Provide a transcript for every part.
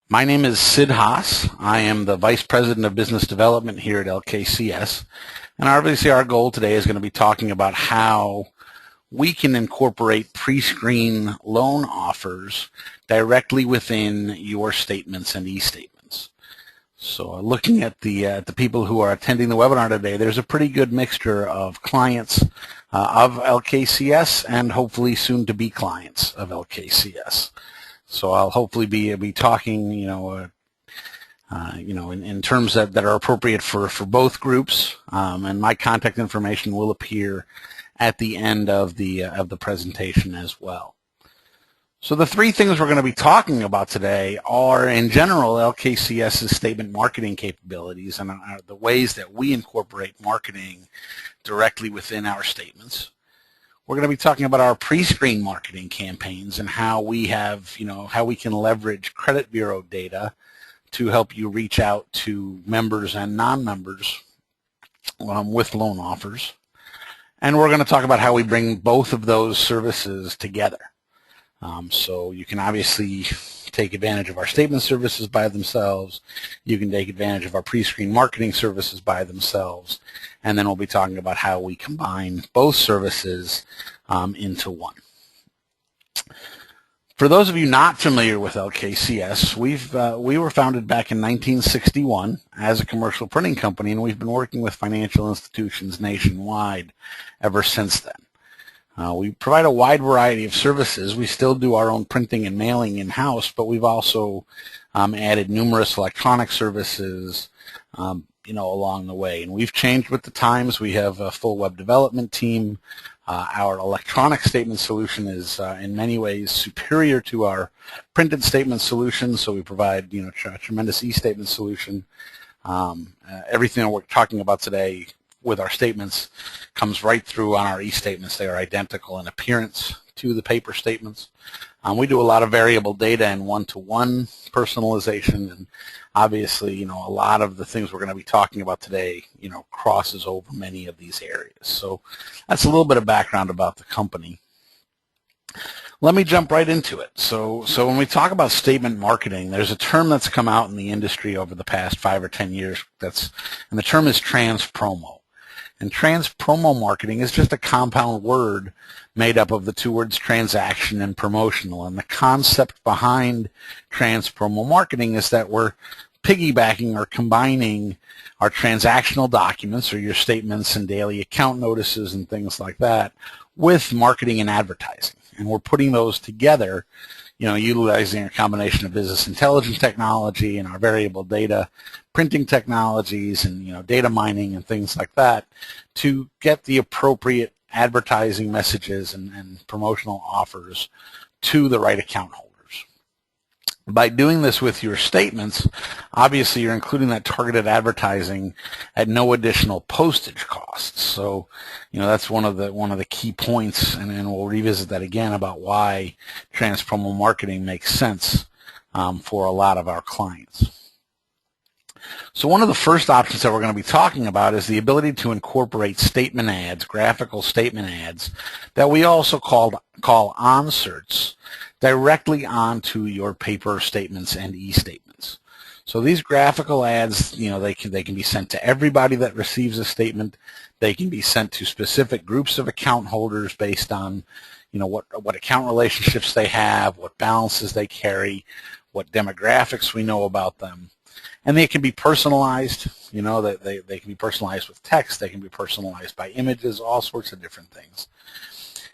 My name is Sid Haas. I am the Vice President of Business Development here at LKCS. And obviously our goal today is going to be talking about how we can incorporate pre-screen loan offers directly within your statements and e-statements. So looking at the people who are attending the webinar today, there's a pretty good mixture of clients of LKCS and hopefully soon to be clients of LKCS. So I'll hopefully be talking, in terms that are appropriate for both groups, and my contact information will appear at the end of the presentation as well. So the three things we're going to be talking about today are, in general, LKCS's statement marketing capabilities and the ways that we incorporate marketing directly within our statements. We're going to be talking about our pre-screen marketing campaigns and how we have, how we can leverage credit bureau data to help you reach out to members and non-members with loan offers. And we're going to talk about how we bring both of those services together. So you can obviously take advantage of our statement services by themselves. You can take advantage of our pre-screen marketing services by themselves. And then we'll be talking about how we combine both services into one. For those of you not familiar with LKCS, we were founded back in 1961 as a commercial printing company, and we've been working with financial institutions nationwide ever since then. We provide a wide variety of services. We still do our own printing and mailing in-house, but we've also added numerous electronic services, along the way. And we've changed with the times. We have a full web development team. Our electronic statement solution is in many ways superior to our printed statement solution, so we provide a tremendous e-statement solution. Everything that we're talking about today with our statements comes right through on our e-statements. They are identical in appearance to the paper statements. We do a lot of variable data and one-to-one personalization, and obviously, a lot of the things we're going to be talking about today, crosses over many of these areas. So that's a little bit of background about the company. Let me jump right into it. So when we talk about statement marketing, there's a term that's come out in the industry over the past 5 or 10 years, and the term is TransPromo. And TransPromo Marketing is just a compound word made up of the two words transaction and promotional. And the concept behind TransPromo Marketing is that we're piggybacking or combining our transactional documents, or your statements and daily account notices and things like that, with marketing and advertising. And we're putting those together, utilizing a combination of business intelligence technology and our variable data printing technologies and data mining and things like that to get the appropriate advertising messages and promotional offers to the right account holders. By doing this with your statements, obviously you're including that targeted advertising at no additional postage costs. So, that's one of the key points, and we'll revisit that again about why TransPromo Marketing makes sense for a lot of our clients. So one of the first options that we're going to be talking about is the ability to incorporate statement ads, graphical statement ads, that we also call onserts, directly onto your paper statements and e-statements. So these graphical ads, they can be sent to everybody that receives a statement. They can be sent to specific groups of account holders based on, what account relationships they have, what balances they carry, what demographics we know about them. And they can be personalized, they can be personalized with text, they can be personalized by images, all sorts of different things.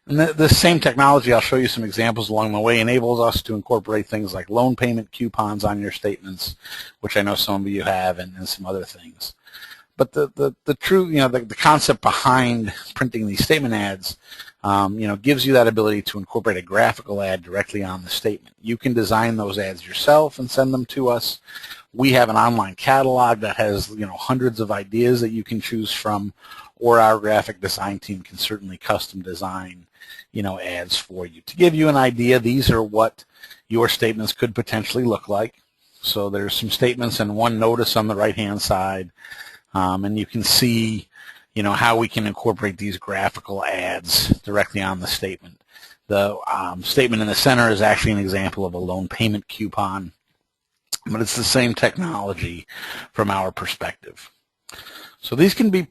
And the same technology, I'll show you some examples along the way, enables us to incorporate things like loan payment coupons on your statements, which I know some of you have, and some other things. But the true, the concept behind printing these statement ads, gives you that ability to incorporate a graphical ad directly on the statement. You can design those ads yourself and send them to us. We have an online catalog that has, hundreds of ideas that you can choose from, or our graphic design team can certainly custom design, ads for you. To give you an idea, these are what your statements could potentially look like. So there's some statements and one notice on the right-hand side, and you can see, how we can incorporate these graphical ads directly on the statement. The statement in the center is actually an example of a loan payment coupon. but it's the same technology from our perspective. So these can be,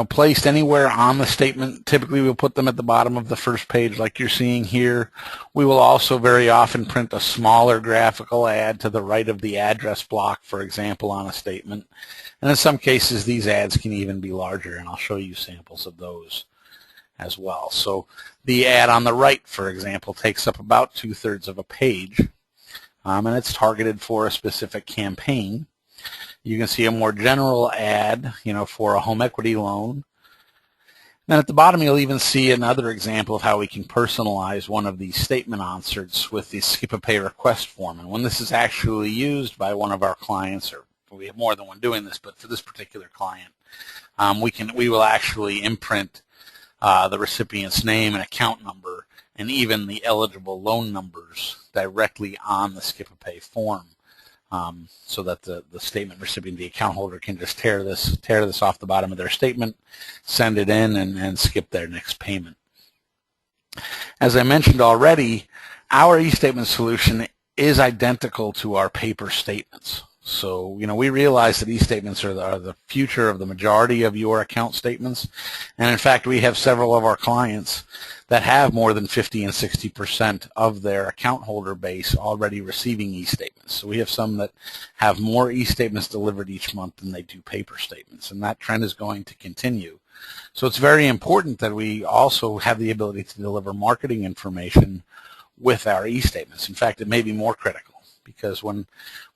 placed anywhere on the statement. Typically, we'll put them at the bottom of the first page like you're seeing here. We will also very often print a smaller graphical ad to the right of the address block, for example, on a statement. And in some cases, these ads can even be larger, and I'll show you samples of those as well. So the ad on the right, for example, takes up about 2/3 of a page, and it's targeted for a specific campaign. You can see a more general ad, for a home equity loan. Then at the bottom, you'll even see another example of how we can personalize one of these statement onserts with the skip-a-pay request form. And when this is actually used by one of our clients, or we have more than one doing this, but for this particular client, we will actually imprint the recipient's name and account number and even the eligible loan numbers directly on the skip-a-pay form. So that the statement recipient, the account holder, can just tear this off the bottom of their statement, send it in, and skip their next payment. As I mentioned already, our e-statement solution is identical to our paper statements. So, we realize that e-statements are the future of the majority of your account statements. And in fact, we have several of our clients that have more than 50 and 60% of their account holder base already receiving e-statements. So we have some that have more e-statements delivered each month than they do paper statements. And that trend is going to continue. So it's very important that we also have the ability to deliver marketing information with our e-statements. In fact, it may be more critical, because when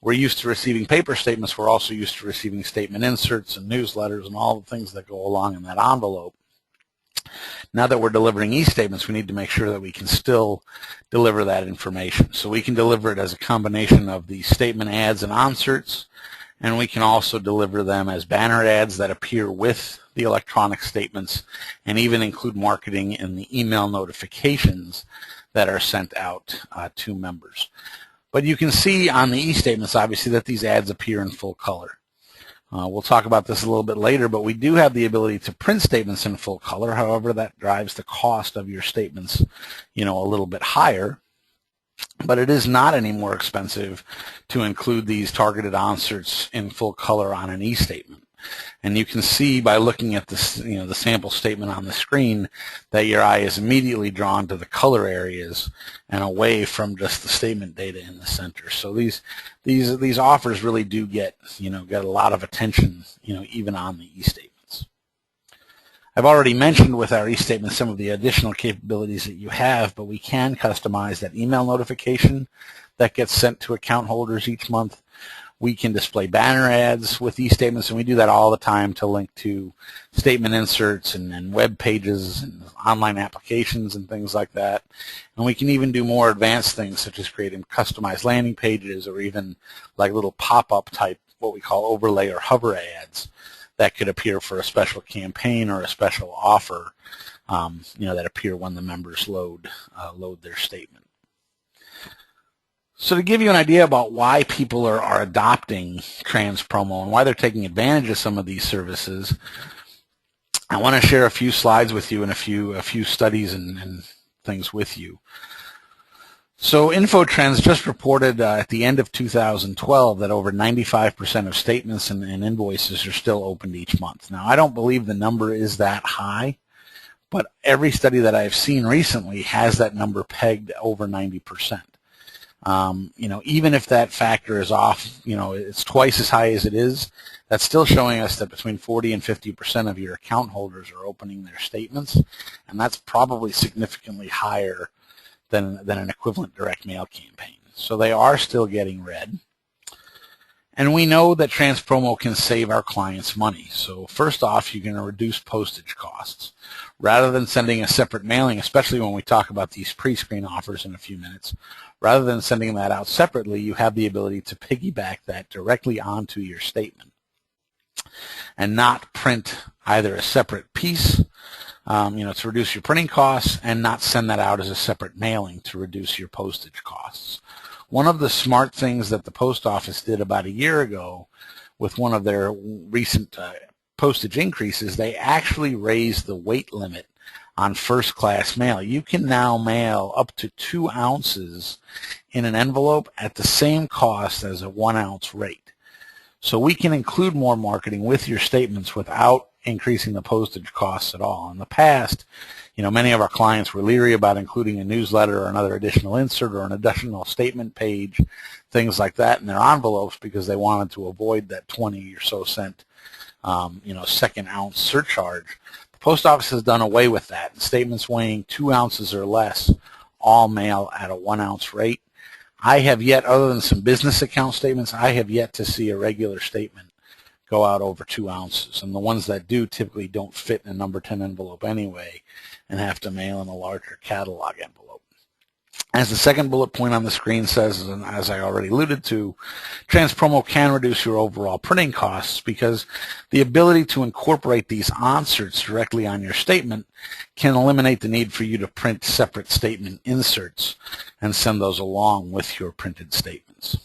we're used to receiving paper statements, we're also used to receiving statement inserts and newsletters and all the things that go along in that envelope. Now that we're delivering e-statements, we need to make sure that we can still deliver that information. So we can deliver it as a combination of the statement ads and onserts, and we can also deliver them as banner ads that appear with the electronic statements, and even include marketing in the email notifications that are sent out to members. But you can see on the e-statements, obviously, that these ads appear in full color. We'll talk about this a little bit later, but we do have the ability to print statements in full color. However, that drives the cost of your statements, a little bit higher. But it is not any more expensive to include these targeted onserts in full color on an e-statement. And you can see by looking at this, the sample statement on the screen, that your eye is immediately drawn to the color areas and away from just the statement data in the center. So these offers really do get a lot of attention, even on the e-statements. I've already mentioned with our e-statement some of the additional capabilities that you have, but we can customize that email notification that gets sent to account holders each month. We can display banner ads with e-statements, and we do that all the time to link to statement inserts and web pages and online applications and things like that. And we can even do more advanced things, such as creating customized landing pages, or even like little pop-up type, what we call overlay or hover ads, that could appear for a special campaign or a special offer, that appear when the members load their statement. So to give you an idea about why people are adopting TransPromo and why they're taking advantage of some of these services, I want to share a few slides with you and a few studies and things with you. So InfoTrends just reported at the end of 2012 that over 95% of statements and invoices are still opened each month. Now, I don't believe the number is that high, but every study that I've seen recently has that number pegged over 90%. Even if that factor is off, it's twice as high as it is, that's still showing us that between 40 and 50% of your account holders are opening their statements, and that's probably significantly higher than an equivalent direct mail campaign. So they are still getting read. And we know that TransPromo can save our clients money. So first off, you're going to reduce postage costs. Rather than sending a separate mailing, especially when we talk about these pre-screen offers in a few minutes, rather than sending that out separately, you have the ability to piggyback that directly onto your statement and not print either a separate piece, to reduce your printing costs, and not send that out as a separate mailing to reduce your postage costs. One of the smart things that the post office did about a year ago with one of their recent postage increases, they actually raised the weight limit on first-class mail. You can now mail up to 2 ounces in an envelope at the same cost as a 1-ounce rate. So we can include more marketing with your statements without increasing the postage costs at all. In the past, many of our clients were leery about including a newsletter or another additional insert or an additional statement page, things like that in their envelopes because they wanted to avoid that 20 or so cent, second ounce surcharge. The post office has done away with that. And statements weighing 2 ounces or less all mail at a 1-ounce rate. I have yet, other than some business account statements, I have yet to see a regular statement go out over 2 ounces. And the ones that do typically don't fit in a number 10 envelope anyway and have to mail in a larger catalog envelope. As the second bullet point on the screen says, and as I already alluded to, TransPromo can reduce your overall printing costs because the ability to incorporate these onserts directly on your statement can eliminate the need for you to print separate statement inserts and send those along with your printed statements.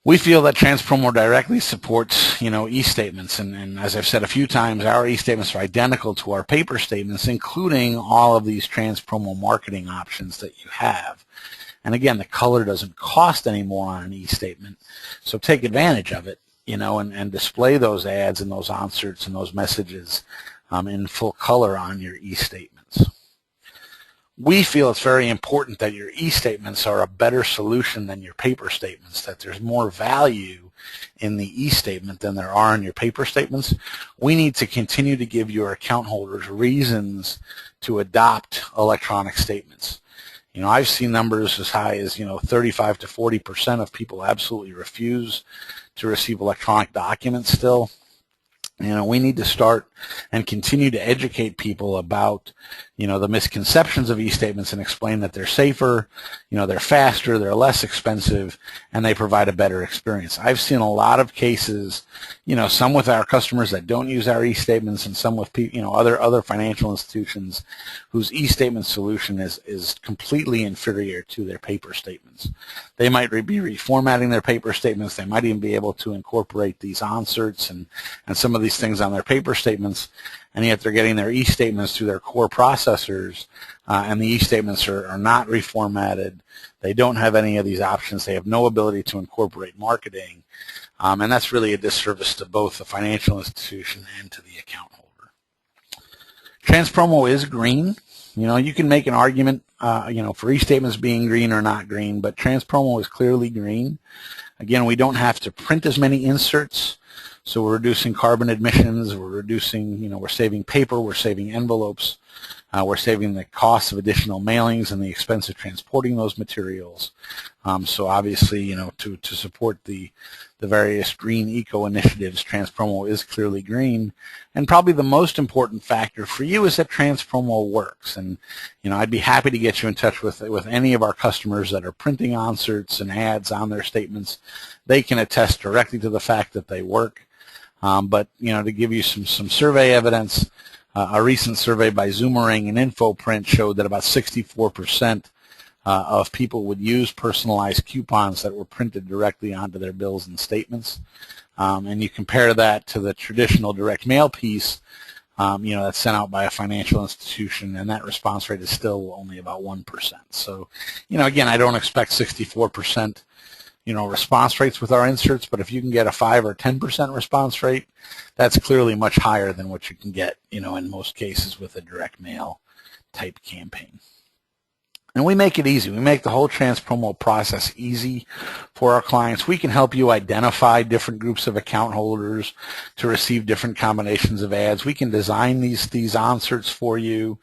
We feel that TransPromo directly supports, e-statements, and as I've said a few times, our e-statements are identical to our paper statements, including all of these TransPromo marketing options that you have. And again, the color doesn't cost any more on an e-statement, so take advantage of it, and display those ads and those onserts and those messages in full color on your e-statements. We feel it's very important that your e-statements are a better solution than your paper statements, that there's more value in the e-statement than there are in your paper statements. We need to continue to give your account holders reasons to adopt electronic statements. I've seen numbers as high as, 35 to 40% of people absolutely refuse to receive electronic documents still. We need to start and continue to educate people about, the misconceptions of e-statements and explain that they're safer, they're faster, they're less expensive, and they provide a better experience. I've seen a lot of cases, some with our customers that don't use our e-statements and some with, other financial institutions whose e-statement solution is completely inferior to their paper statements. They might be reformatting their paper statements. They might even be able to incorporate these onserts and some of these things on their paper statements, and yet they're getting their e-statements through their core processors, and the e-statements are not reformatted. They don't have any of these options. They have no ability to incorporate marketing, and that's really a disservice to both the financial institution and to the account holder. TransPromo is green. You can make an argument, for e-statements being green or not green, but TransPromo is clearly green. Again, we don't have to print as many inserts. So we're reducing carbon emissions, we're reducing, we're saving paper, we're saving envelopes, we're saving the cost of additional mailings and the expense of transporting those materials. So obviously, to support the various green eco initiatives, TransPromo is clearly green. And probably the most important factor for you is that TransPromo works. And, I'd be happy to get you in touch with any of our customers that are printing onserts and ads on their statements. They can attest directly to the fact that they work. But to give you some survey evidence, a recent survey by Zoomerang and InfoPrint showed that about 64% of people would use personalized coupons that were printed directly onto their bills and statements. And you compare that to the traditional direct mail piece, that's sent out by a financial institution, and that response rate is still only about 1%. So, again, I don't expect 64%. Response rates with our inserts, but if you can get a 5 or 10% response rate, that's clearly much higher than what you can get, in most cases with a direct mail type campaign. And we make it easy. We make the whole TransPromo process easy for our clients. We can help you identify different groups of account holders to receive different combinations of ads. We can design these onserts for you.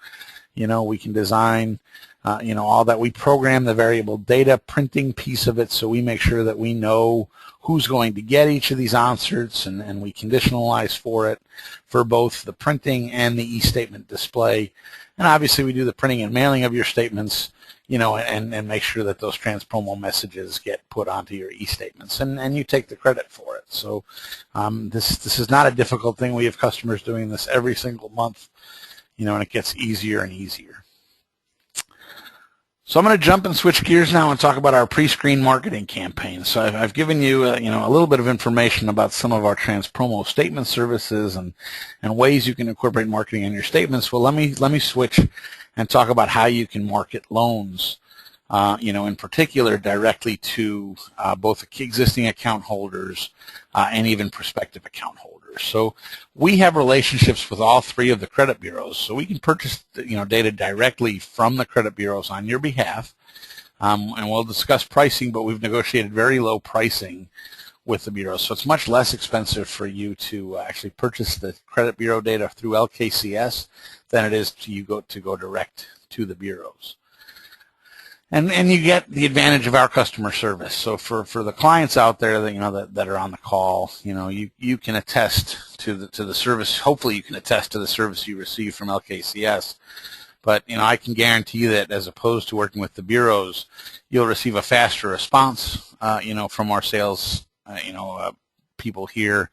We can design all that. We program the variable data printing piece of it, so we make sure that we know who's going to get each of these onserts, and we conditionalize for it for both the printing and the e-statement display. And obviously we do the printing and mailing of your statements, and make sure that those TransPromo messages get put onto your e-statements, and you take the credit for it. So this is not a difficult thing. We have customers doing this every single month, and it gets easier and easier. So I'm going to jump and switch gears now and talk about our pre-screen marketing campaign. So I've given you, a little bit of information about some of our TransPromo statement services and ways you can incorporate marketing in your statements. Well, let me switch and talk about how you can market loans, in particular directly to both existing account holders and even prospective account holders. So we have relationships with all three of the credit bureaus, so we can purchase data directly from the credit bureaus on your behalf, and we'll discuss pricing, but we've negotiated very low pricing with the bureaus, so it's much less expensive for you to actually purchase the credit bureau data through LKCS than it is to go direct to the bureaus. And you get the advantage of our customer service. So for the clients out there that are on the call, you can attest to the service. Hopefully you can attest to the service you receive from LKCS. But I can guarantee that as opposed to working with the bureaus, you'll receive a faster response from our sales people here.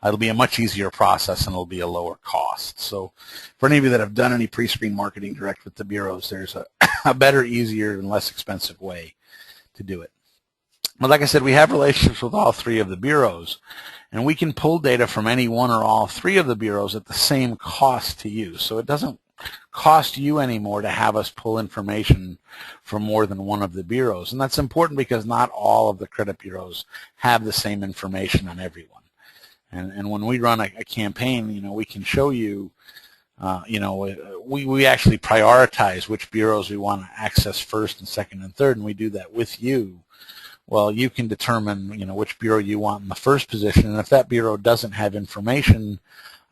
It'll be a much easier process, and it'll be a lower cost. So for any of you that have done any pre-screen marketing direct with the bureaus, there's a better, easier, and less expensive way to do it. But like I said, we have relationships with all three of the bureaus, and we can pull data from any one or all three of the bureaus at the same cost to you. So it doesn't cost you anymore to have us pull information from more than one of the bureaus. And that's important because not all of the credit bureaus have the same information on everyone. And when we run a campaign, we can show you, we actually prioritize which bureaus we want to access first and second and third, and we do that with you. Well, you can determine, which bureau you want in the first position, and if that bureau doesn't have information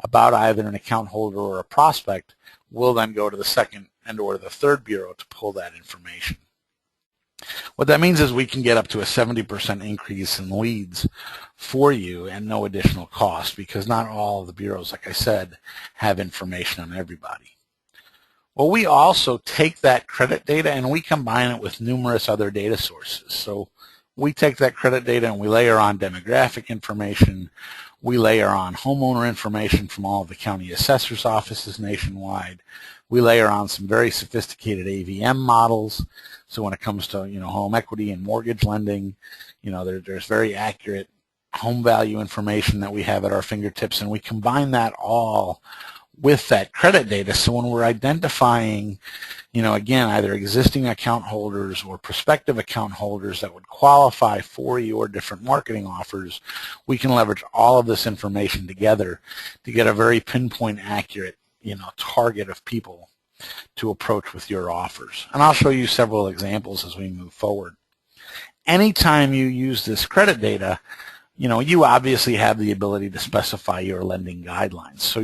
about either an account holder or a prospect, we'll then go to the second and or the third bureau to pull that information. What that means is we can get up to a 70% increase in leads for you and no additional cost, because not all of the bureaus, like I said, have information on everybody. Well, we also take that credit data and we combine it with numerous other data sources. So we take that credit data and we layer on demographic information. We layer on homeowner information from all of the county assessor's offices nationwide. We layer on some very sophisticated AVM models. So when it comes to home equity and mortgage lending, there's very accurate home value information that we have at our fingertips, and we combine that all with that credit data. So when we're identifying, again, either existing account holders or prospective account holders that would qualify for your different marketing offers, we can leverage all of this information together to get a very pinpoint accurate, target of people to approach with your offers. And I'll show you several examples as we move forward. Anytime you use this credit data, you obviously have the ability to specify your lending guidelines. So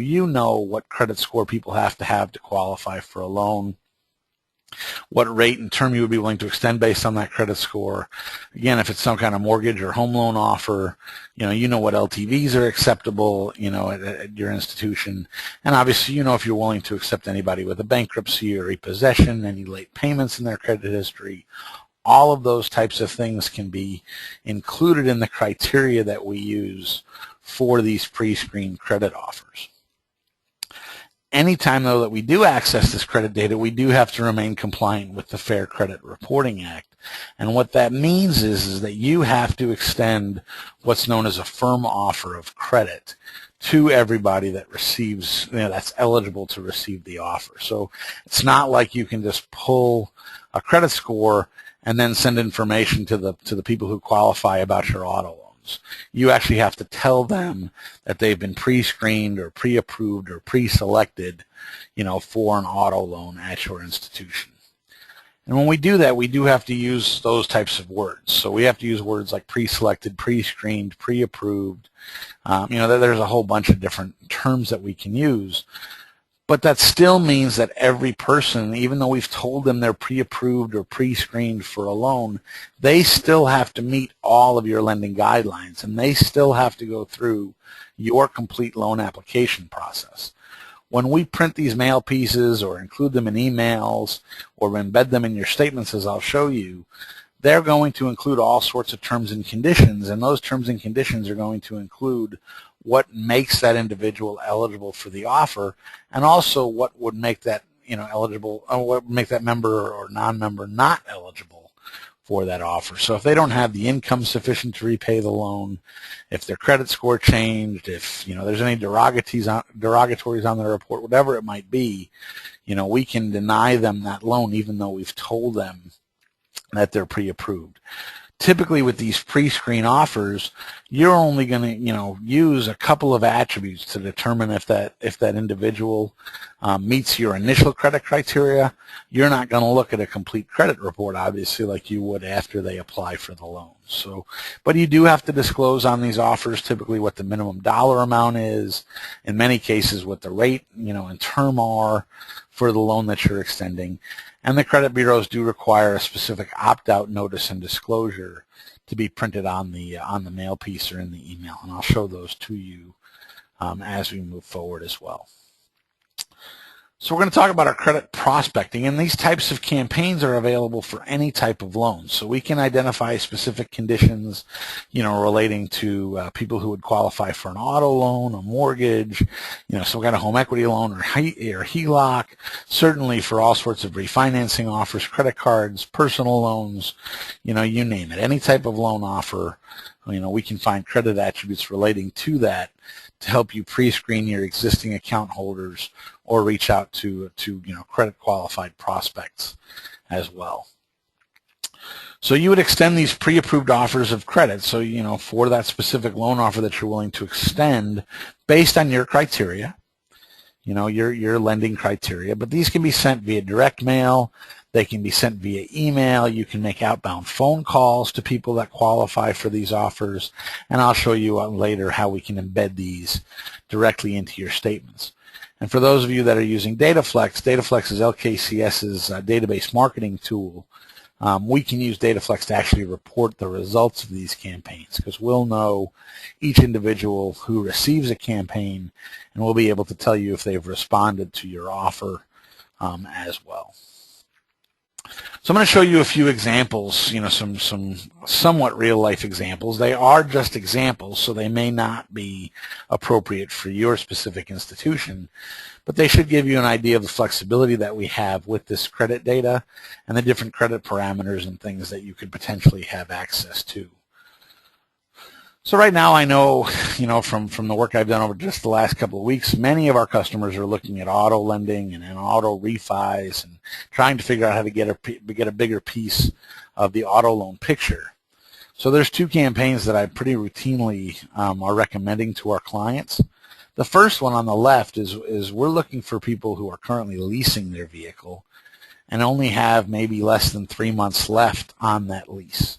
what credit score people have to qualify for a loan, what rate and term you would be willing to extend based on that credit score. Again, if it's some kind of mortgage or home loan offer, what LTVs are acceptable, at your institution. And obviously, if you're willing to accept anybody with a bankruptcy or repossession, any late payments in their credit history. All of those types of things can be included in the criteria that we use for these pre-screened credit offers. Anytime, though, that we do access this credit data, we do have to remain compliant with the Fair Credit Reporting Act. And what that means is that you have to extend what's known as a firm offer of credit to everybody that receives, that's eligible to receive the offer. So it's not like you can just pull a credit score and then send information to the people who qualify about your auto loans. You actually have to tell them that they've been pre-screened or pre-approved or pre-selected, for an auto loan at your institution. And when we do that, we do have to use those types of words. So we have to use words like pre-selected, pre-screened, pre-approved. There's a whole bunch of different terms that we can use. But that still means that every person, even though we've told them they're pre-approved or pre-screened for a loan, they still have to meet all of your lending guidelines, and they still have to go through your complete loan application process. When we print these mail pieces or include them in emails or embed them in your statements, as I'll show you, they're going to include all sorts of terms and conditions, and those terms and conditions are going to include what makes that individual eligible for the offer, and also what would make that eligible, what make that member or non-member not eligible for that offer. So if they don't have the income sufficient to repay the loan, if their credit score changed, if there's any derogatories on their report, whatever it might be, we can deny them that loan even though we've told them that they're pre-approved. Typically with these pre-screen offers, you're only going to use a couple of attributes to determine if that individual meets your initial credit criteria. You're not going to look at a complete credit report, obviously, like you would after they apply for the loan. So, but you do have to disclose on these offers typically what the minimum dollar amount is, in many cases what the rate and term are for the loan that you're extending. And the credit bureaus do require a specific opt-out notice and disclosure to be printed on the mail piece or in the email, and I'll show those to you as we move forward as well. So we're going to talk about our credit prospecting, and these types of campaigns are available for any type of loan. So we can identify specific conditions, relating to people who would qualify for an auto loan, a mortgage, some kind of home equity loan or HELOC, certainly for all sorts of refinancing offers, credit cards, personal loans, you name it. Any type of loan offer, we can find credit attributes relating to that to help you pre-screen your existing account holders or reach out to credit qualified prospects as well. So you would extend these pre-approved offers of credit. So, for that specific loan offer that you're willing to extend based on your criteria, your lending criteria, but these can be sent via direct mail. They can be sent via email. You can make outbound phone calls to people that qualify for these offers, and I'll show you later how we can embed these directly into your statements. And for those of you that are using DataFlex, DataFlex is LKCS's database marketing tool. We can use DataFlex to actually report the results of these campaigns, because we'll know each individual who receives a campaign, and we'll be able to tell you if they've responded to your offer as well. So I'm going to show you a few examples, some somewhat real-life examples. They are just examples, so they may not be appropriate for your specific institution, but they should give you an idea of the flexibility that we have with this credit data and the different credit parameters and things that you could potentially have access to. So right now I know, from the work I've done over just the last couple of weeks, many of our customers are looking at auto lending and auto refis and trying to figure out how to get a bigger piece of the auto loan picture. So there's two campaigns that I pretty routinely are recommending to our clients. The first one on the left is we're looking for people who are currently leasing their vehicle and only have maybe less than 3 months left on that lease.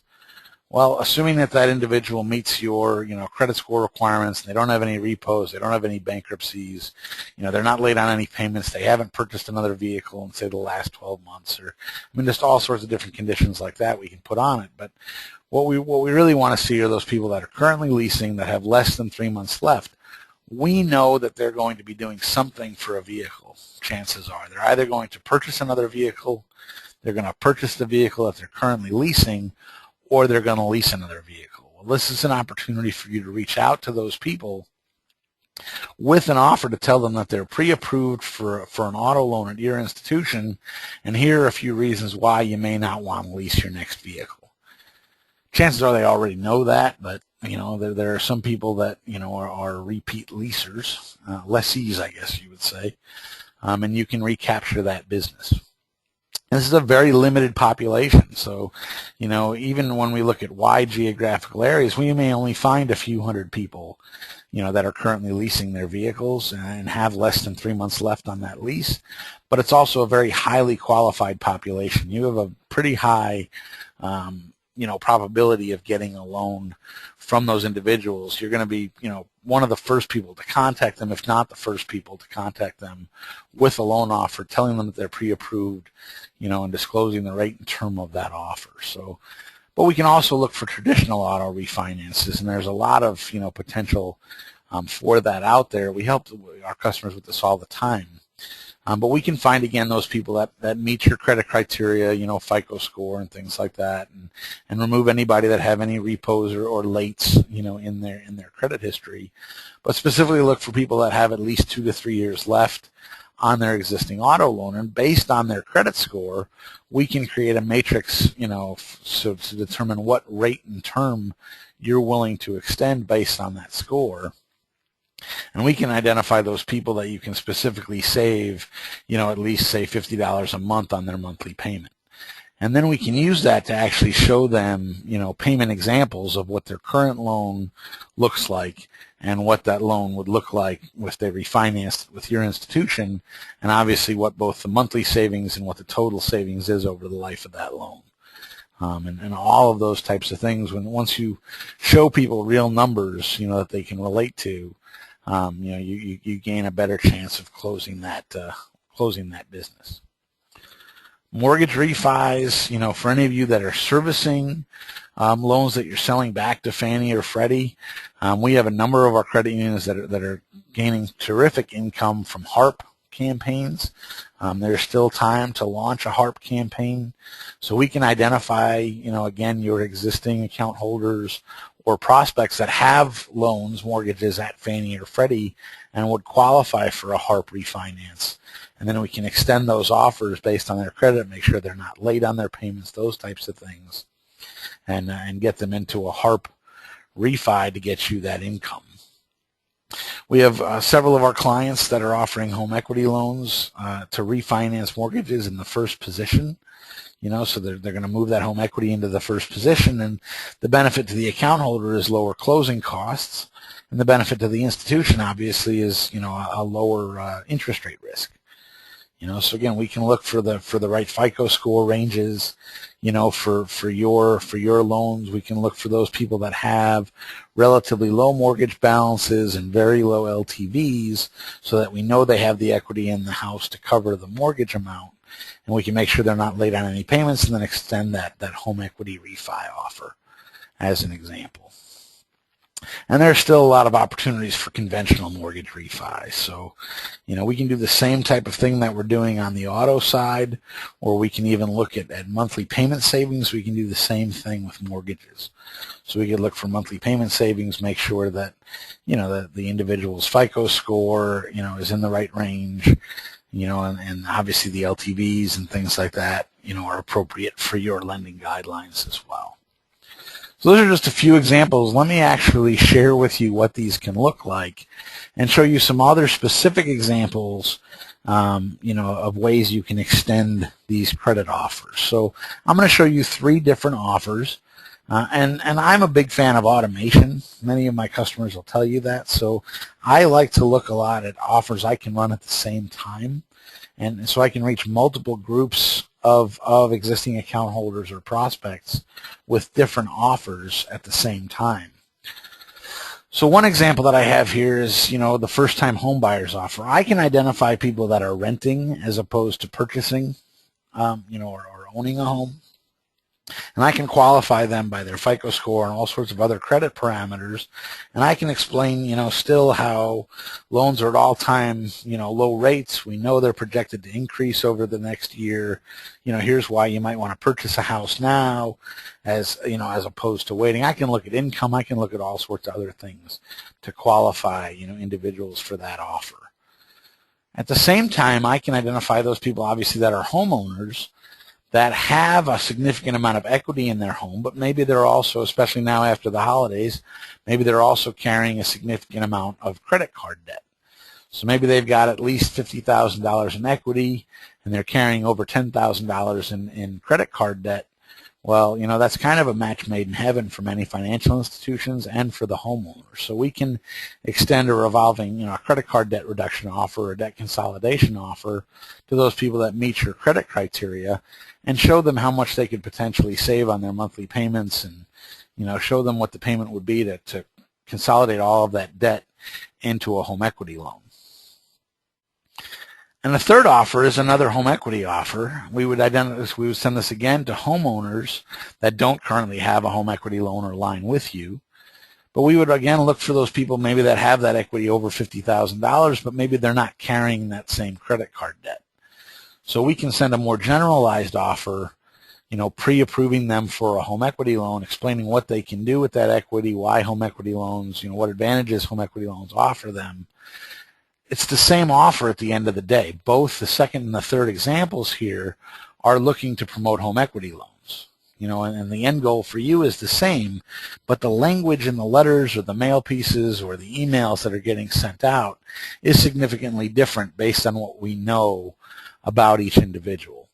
Well, assuming that individual meets your, credit score requirements, they don't have any repos, they don't have any bankruptcies, they're not late on any payments, they haven't purchased another vehicle in, say, the last 12 months, or, just all sorts of different conditions like that we can put on it. But what we really want to see are those people that are currently leasing that have less than 3 months left. We know that they're going to be doing something for a vehicle, chances are. They're either going to purchase another vehicle, they're going to purchase the vehicle that they're currently leasing, or they're going to lease another vehicle. Well, this is an opportunity for you to reach out to those people with an offer to tell them that they're pre-approved for an auto loan at your institution, and here are a few reasons why you may not want to lease your next vehicle. Chances are they already know that, but there are some people that are repeat leasers, lessees, I guess you would say, and you can recapture that business. This is a very limited population, so even when we look at wide geographical areas, we may only find a few hundred people that are currently leasing their vehicles and have less than 3 months left on that lease. But it's also a very highly qualified population. You have a pretty high probability of getting a loan from those individuals. You're going to be one of the first people to contact them, if not the first people to contact them with a loan offer, telling them that they're pre-approved, and disclosing the rate and term of that offer. So, but we can also look for traditional auto refinances, and there's a lot of potential for that out there. We help our customers with this all the time. But we can find, again, those people that meet your credit criteria, FICO score and things like that, and remove anybody that have any repos or lates, in their credit history. But specifically look for people that have at least 2 to 3 years left on their existing auto loan, and based on their credit score, we can create a matrix, so to determine what rate and term you're willing to extend based on that score. And we can identify those people that you can specifically save, at least say $50 a month on their monthly payment. And then we can use that to actually show them, payment examples of what their current loan looks like and what that loan would look like if they refinanced with your institution, and obviously what both the monthly savings and what the total savings is over the life of that loan. And all of those types of things, once you show people real numbers, that they can relate to, you gain a better chance of closing that business. Mortgage refis, for any of you that are servicing loans that you're selling back to Fannie or Freddie, we have a number of our credit unions that are gaining terrific income from HARP campaigns. There's still time to launch a HARP campaign, so we can identify, again, your existing account holders or prospects that have loans, mortgages at Fannie or Freddie and would qualify for a HARP refinance. And then we can extend those offers based on their credit, make sure they're not late on their payments, those types of things, and get them into a HARP refi to get you that income. We have several of our clients that are offering home equity loans to refinance mortgages in the first position. So they're going to move that home equity into the first position, and the benefit to the account holder is lower closing costs, and the benefit to the institution obviously is a lower interest rate risk. So again, we can look for the right FICO score ranges, for your loans. We can look for those people that have relatively low mortgage balances and very low LTVs, so that we know they have the equity in the house to cover the mortgage amount, and we can make sure they're not late on any payments, and then extend that home equity refi offer as an example. And there's still a lot of opportunities for conventional mortgage refi. So, we can do the same type of thing that we're doing on the auto side, or we can even look at monthly payment savings. We can do the same thing with mortgages. So we could look for monthly payment savings, make sure that, that the individual's FICO score, is in the right range, and obviously the LTVs and things like that, are appropriate for your lending guidelines as well. So those are just a few examples. Let me actually share with you what these can look like and show you some other specific examples, of ways you can extend these credit offers. So I'm going to show you 3 different offers, and I'm a big fan of automation. Many of my customers will tell you that. So I like to look a lot at offers I can run at the same time, and so I can reach multiple groups of existing account holders or prospects with different offers at the same time. So one example that I have here is, the first-time home buyers offer. I can identify people that are renting as opposed to purchasing, or owning a home. And I can qualify them by their FICO score and all sorts of other credit parameters. And I can explain, still how loans are at all-time, low rates. We know they're projected to increase over the next year. Here's why you might want to purchase a house now as opposed to waiting. I can look at income. I can look at all sorts of other things to qualify, individuals for that offer. At the same time, I can identify those people, obviously, that are homeowners that have a significant amount of equity in their home, but maybe they're also, especially now after the holidays, maybe they're also carrying a significant amount of credit card debt. So maybe they've got at least $50,000 in equity, and they're carrying over $10,000 in credit card debt. Well, that's kind of a match made in heaven for many financial institutions and for the homeowner. So we can extend a revolving, a credit card debt reduction offer or debt consolidation offer to those people that meet your credit criteria, and show them how much they could potentially save on their monthly payments, and show them what the payment would be to consolidate all of that debt into a home equity loan. And the third offer is another home equity offer. We would send this again to homeowners that don't currently have a home equity loan or line with you. But we would again look for those people maybe that have that equity over $50,000, but maybe they're not carrying that same credit card debt. So we can send a more generalized offer, pre-approving them for a home equity loan, explaining what they can do with that equity, why home equity loans, what advantages home equity loans offer them, it's the same offer at the end of the day. Both the second and the third examples here are looking to promote home equity loans. And the end goal for you is the same, but the language in the letters or the mail pieces or the emails that are getting sent out is significantly different based on what we know about each individual.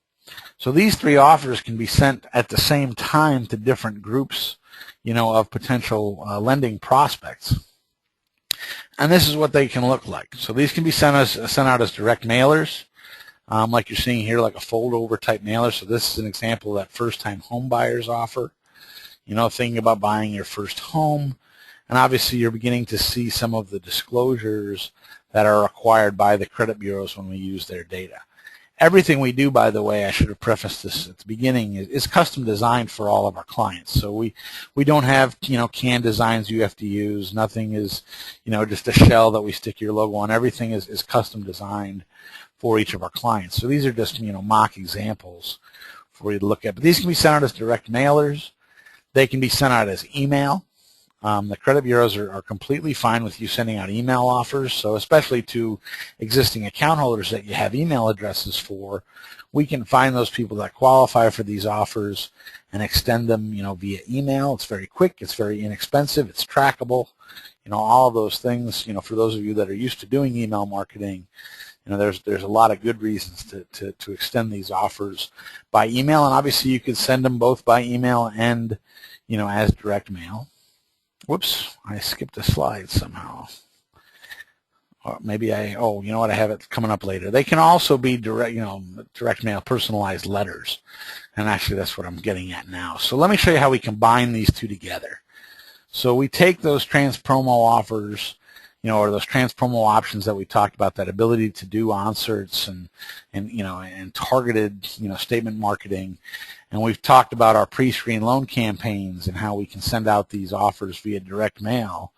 So these three offers can be sent at the same time to different groups, of potential lending prospects. And this is what they can look like. So these can be sent out as direct mailers, like you're seeing here, like a fold-over type mailer. So this is an example of that first-time home buyers offer. Thinking about buying your first home, and obviously you're beginning to see some of the disclosures that are required by the credit bureaus when we use their data. Everything we do, by the way, I should have prefaced this at the beginning, is custom designed for all of our clients. So we don't have, canned designs you have to use. Nothing is, just a shell that we stick your logo on. Everything is custom designed for each of our clients. So these are just, mock examples for you to look at. But these can be sent out as direct mailers. They can be sent out as email. The credit bureaus are completely fine with you sending out email offers, so especially to existing account holders that you have email addresses for, we can find those people that qualify for these offers and extend them, via email. It's very quick, it's very inexpensive, it's trackable, all of those things. For those of you that are used to doing email marketing, there's a lot of good reasons to extend these offers by email, and obviously you could send them both by email and, as direct mail. Whoops, I skipped a slide somehow. Or maybe I have it coming up later. They can also be direct mail personalized letters. And actually that's what I'm getting at now. So let me show you how we combine these two together. So we take those TransPromo offers, or those TransPromo options that we talked about, that ability to do onserts and targeted, statement marketing. And we've talked about our pre-screen loan campaigns and how we can send out these offers via direct mail.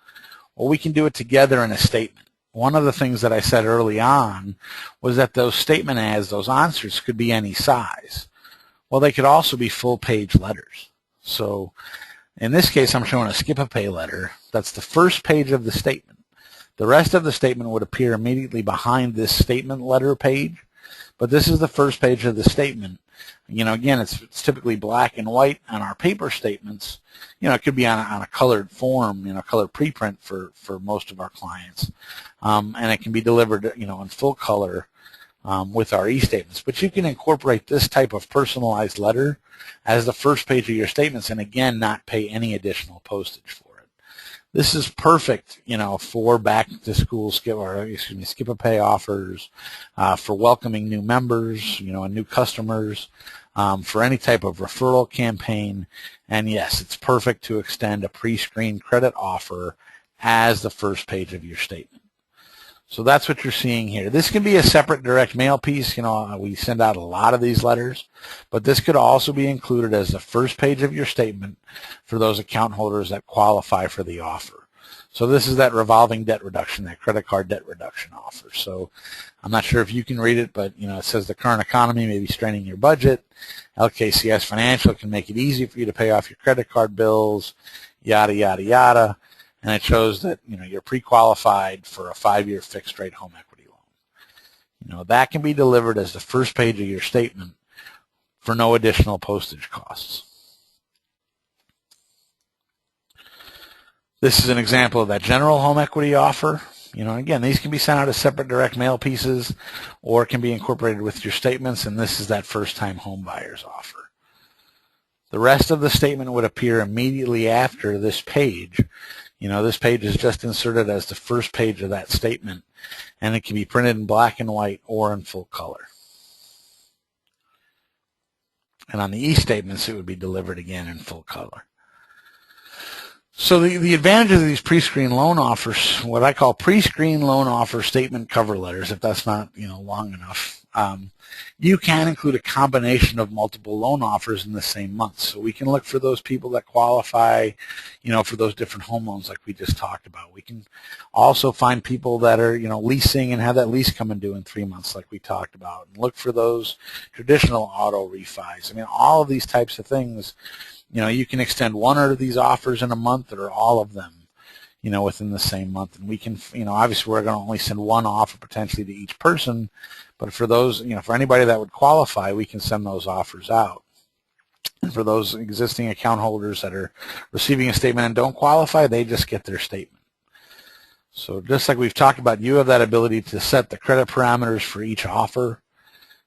Well, we can do it together in a statement. One of the things that I said early on was that those statement ads, those onserts, could be any size. Well, they could also be full-page letters. So in this case, I'm showing a skip-a-pay letter. That's the first page of the statement. The rest of the statement would appear immediately behind this statement letter page, but this is the first page of the statement. Again, it's typically black and white on our paper statements. It could be on a colored form, colored preprint for most of our clients, and it can be delivered, in full color with our e-statements. But you can incorporate this type of personalized letter as the first page of your statements, and again, not pay any additional postage for it. This is perfect, for back-to-school skip-a-pay offers, for welcoming new members, and new customers, for any type of referral campaign. And yes, it's perfect to extend a pre-screen credit offer as the first page of your statement. So that's what you're seeing here. This can be a separate direct mail piece. We send out a lot of these letters, but this could also be included as the first page of your statement for those account holders that qualify for the offer. So this is that revolving debt reduction, that credit card debt reduction offer. So I'm not sure if you can read it, but it says the current economy may be straining your budget. LKCS Financial can make it easy for you to pay off your credit card bills, yada, yada, yada. And it shows that you're pre-qualified for a 5-year fixed rate home equity loan. That can be delivered as the first page of your statement for no additional postage costs. This is an example of that general home equity offer. Again, these can be sent out as separate direct mail pieces or can be incorporated with your statements, and this is that first-time home buyers offer. The rest of the statement would appear immediately after this page. This page is just inserted as the first page of that statement, and it can be printed in black and white or in full color. And on the e-statements, it would be delivered again in full color. So the advantages of these pre-screen loan offers, what I call pre-screen loan offer statement cover letters, if that's not long enough, you can include a combination of multiple loan offers in the same month. So we can look for those people that qualify, for those different home loans like we just talked about. We can also find people that are, leasing and have that lease come and due in 3 months like we talked about, and look for those traditional auto refis. All of these types of things, you can extend one of these offers in a month or all of them, within the same month. And we can, obviously we're going to only send one offer potentially to each person, but for those, for anybody that would qualify, we can send those offers out. And for those existing account holders that are receiving a statement and don't qualify, they just get their statement. So just like we've talked about, you have that ability to set the credit parameters for each offer,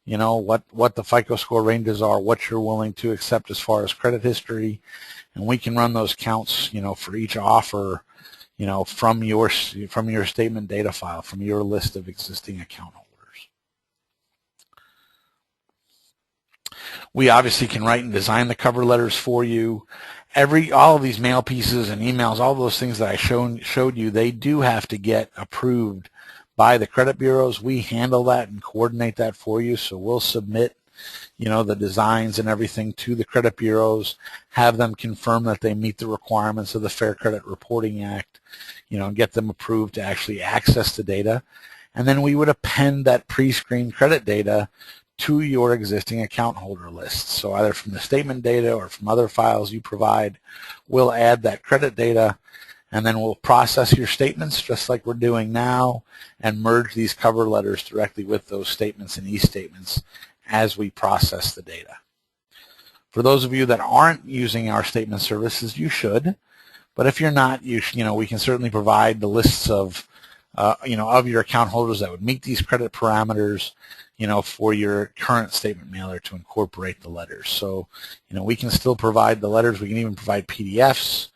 what the FICO score ranges are, what you're willing to accept as far as credit history, and we can run those counts, for each offer, from your statement data file, from your list of existing account holders. We obviously can write and design the cover letters for you. All of these mail pieces and emails, all those things that I showed you, they do have to get approved by the credit bureaus. We handle that and coordinate that for you. So we'll submit, the designs and everything to the credit bureaus, have them confirm that they meet the requirements of the Fair Credit Reporting Act, and get them approved to actually access the data. And then we would append that pre-screened credit data to your existing account holder list. So either from the statement data or from other files you provide, we'll add that credit data, and then we'll process your statements just like we're doing now and merge these cover letters directly with those statements and e-statements as we process the data. For those of you that aren't using our statement services, you should, but if you're not, we can certainly provide the lists of of your account holders that would meet these credit parameters, for your current statement mailer to incorporate the letters. So, we can still provide the letters. We can even provide PDFs,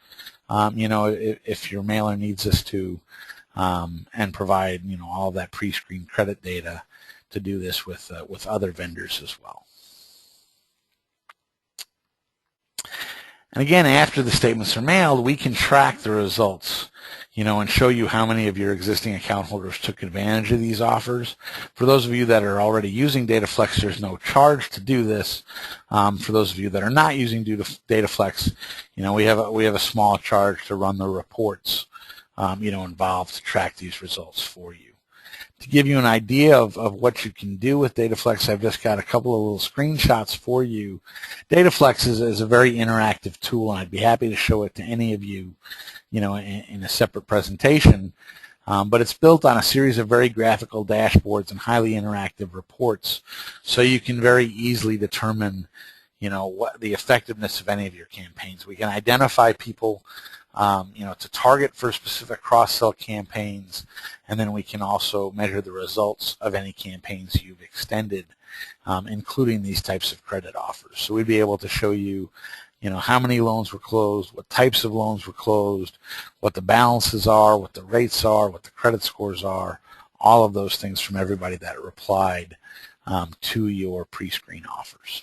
if your mailer needs us to, and provide, all of that pre-screened credit data to do this with other vendors as well. And again, after the statements are mailed, we can track the results, and show you how many of your existing account holders took advantage of these offers. For those of you that are already using DataFlex, there's no charge to do this. For those of you that are not using DataFlex, we have a small charge to run the reports, involved to track these results for you. To give you an idea of what you can do with DataFlex, I've just got a couple of little screenshots for you. DataFlex is a very interactive tool, and I'd be happy to show it to any of you, in a separate presentation. But it's built on a series of very graphical dashboards and highly interactive reports, so you can very easily determine, what the effectiveness of any of your campaigns. We can identify people, to target for specific cross-sell campaigns, and then we can also measure the results of any campaigns you've extended, including these types of credit offers. So we'd be able to show you, how many loans were closed, what types of loans were closed, what the balances are, what the rates are, what the credit scores are, all of those things from everybody that replied to your pre-screen offers.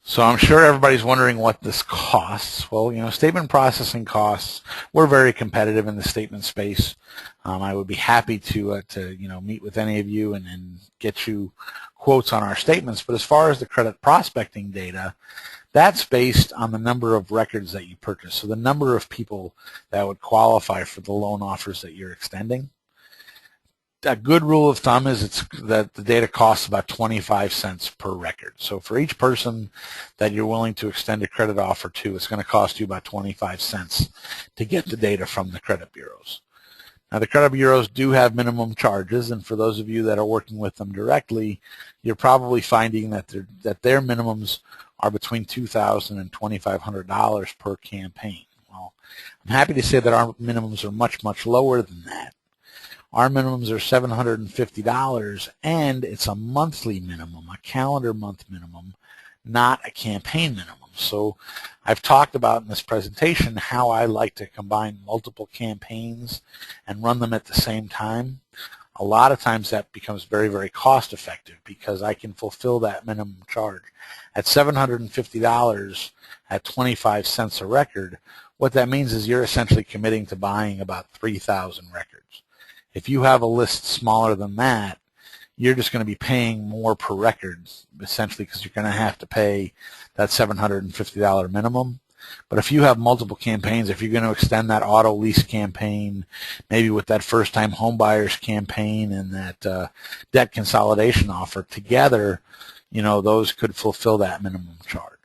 So I'm sure everybody's wondering what this costs. Well, statement processing costs, we're very competitive in the statement space. I would be happy to meet with any of you and get you quotes on our statements. But as far as the credit prospecting data, that's based on the number of records that you purchase. So the number of people that would qualify for the loan offers that you're extending. A good rule of thumb is that the data costs about 25 cents per record. So for each person that you're willing to extend a credit offer to, it's going to cost you about 25 cents to get the data from the credit bureaus. Now, the credit bureaus do have minimum charges, and for those of you that are working with them directly, you're probably finding that their minimums are between $2,000 and $2,500 per campaign. Well, I'm happy to say that our minimums are much, much lower than that. Our minimums are $750, and it's a monthly minimum, a calendar month minimum, not a campaign minimum. So I've talked about in this presentation how I like to combine multiple campaigns and run them at the same time. A lot of times that becomes very, very cost effective because I can fulfill that minimum charge. At $750 at 25 cents a record, what that means is you're essentially committing to buying about 3,000 records. If you have a list smaller than that, you're just going to be paying more per record, essentially, because you're going to have to pay that $750 minimum. But if you have multiple campaigns, if you're going to extend that auto lease campaign, maybe with that first-time home buyers campaign and that debt consolidation offer together, those could fulfill that minimum charge.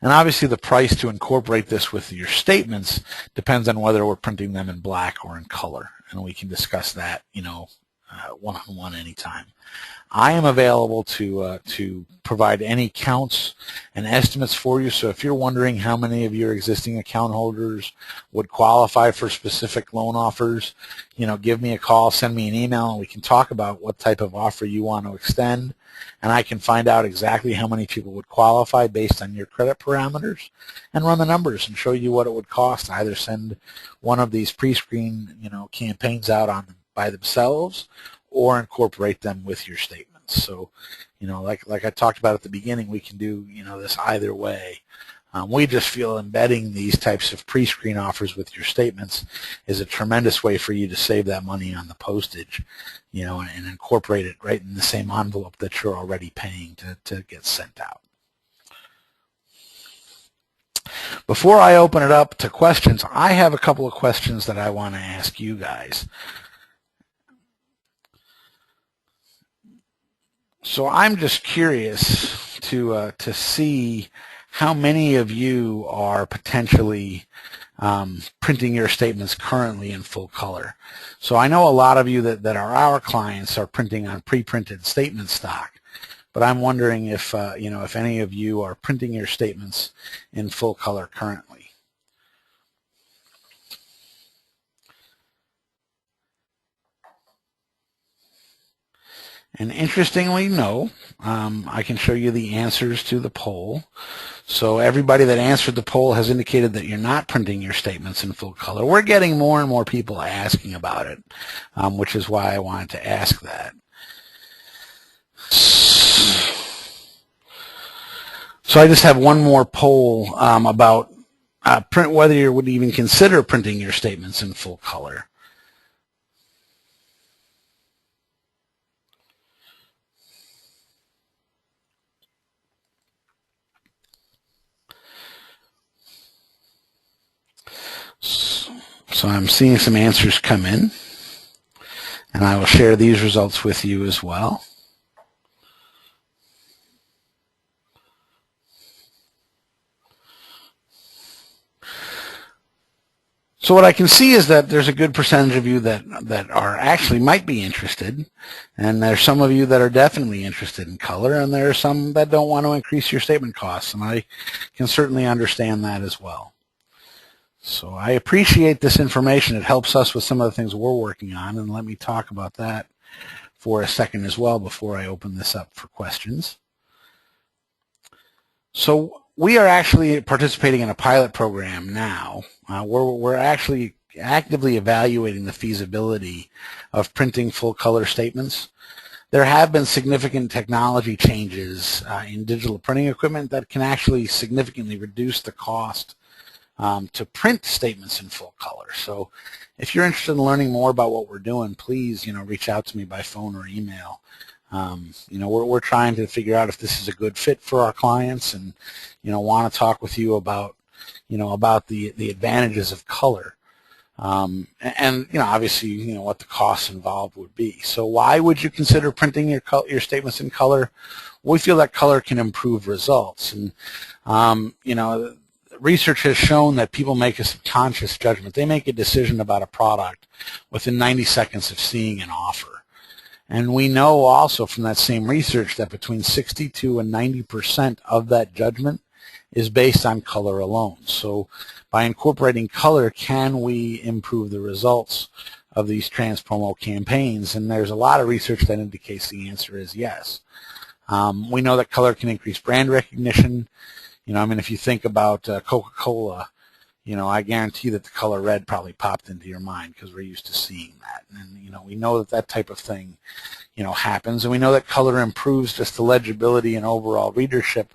And obviously the price to incorporate this with your statements depends on whether we're printing them in black or in color. And we can discuss that, one-on-one anytime. I am available to provide any counts and estimates for you. So if you're wondering how many of your existing account holders would qualify for specific loan offers, give me a call, send me an email, and we can talk about what type of offer you want to extend. And I can find out exactly how many people would qualify based on your credit parameters and run the numbers and show you what it would cost to either send one of these pre-screen, campaigns out by themselves or incorporate them with your statements. So, like I talked about at the beginning, we can do, this either way. We just feel embedding these types of pre-screen offers with your statements is a tremendous way for you to save that money on the postage, and incorporate it right in the same envelope that you're already paying to get sent out. Before I open it up to questions, I have a couple of questions that I want to ask you guys. So I'm just curious to see how many of you are potentially printing your statements currently in full color. So I know a lot of you that are our clients are printing on pre-printed statement stock, but I'm wondering if if any of you are printing your statements in full color currently. And interestingly, no. I can show you the answers to the poll. So everybody that answered the poll has indicated that you're not printing your statements in full color. We're getting more and more people asking about it, which is why I wanted to ask that. So I just have one more poll about whether you would even consider printing your statements in full color. So I'm seeing some answers come in, and I will share these results with you as well. So what I can see is that there's a good percentage of you that are actually might be interested, and there's some of you that are definitely interested in color, and there are some that don't want to increase your statement costs, and I can certainly understand that as well. So I appreciate this information. It helps us with some of the things we're working on, and let me talk about that for a second as well before I open this up for questions. So we are actually participating in a pilot program now. We're actually actively evaluating the feasibility of printing full color statements. There have been significant technology changes in digital printing equipment that can actually significantly reduce the cost to print statements in full color. So if you're interested in learning more about what we're doing, please, reach out to me by phone or email. We're trying to figure out if this is a good fit for our clients, and want to talk with you about about the advantages of color, and obviously what the costs involved would be. So why would you consider printing your statements in color? We feel that color can improve results, and research has shown that people make a subconscious judgment. They make a decision about a product within 90 seconds of seeing an offer. And we know also from that same research that between 62 and 90% of that judgment is based on color alone. So by incorporating color, can we improve the results of these TransPromo campaigns? And there's a lot of research that indicates the answer is yes. We know that color can increase brand recognition. If you think about Coca-Cola, I guarantee that the color red probably popped into your mind because we're used to seeing that. And, we know that type of thing, happens. And we know that color improves just the legibility and overall readership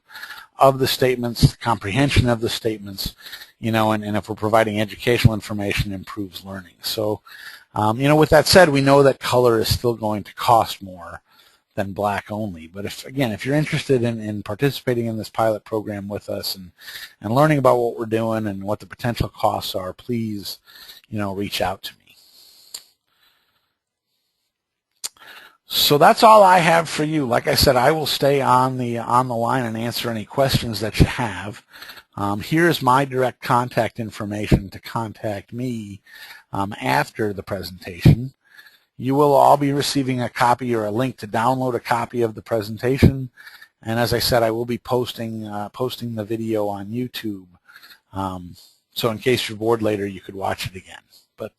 of the statements, comprehension of the statements, and if we're providing educational information, improves learning. So, with that said, we know that color is still going to cost more than black only. But if you're interested in participating in this pilot program with us and learning about what we're doing and what the potential costs are, please, reach out to me. So that's all I have for you. Like I said, I will stay on the line and answer any questions that you have. Here's my direct contact information to contact me after the presentation. You will all be receiving a copy or a link to download a copy of the presentation. And as I said, I will be posting the video on YouTube. So in case you're bored later, you could watch it again. But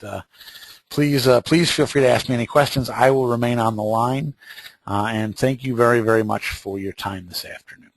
please feel free to ask me any questions. I will remain on the line. And thank you very, very much for your time this afternoon.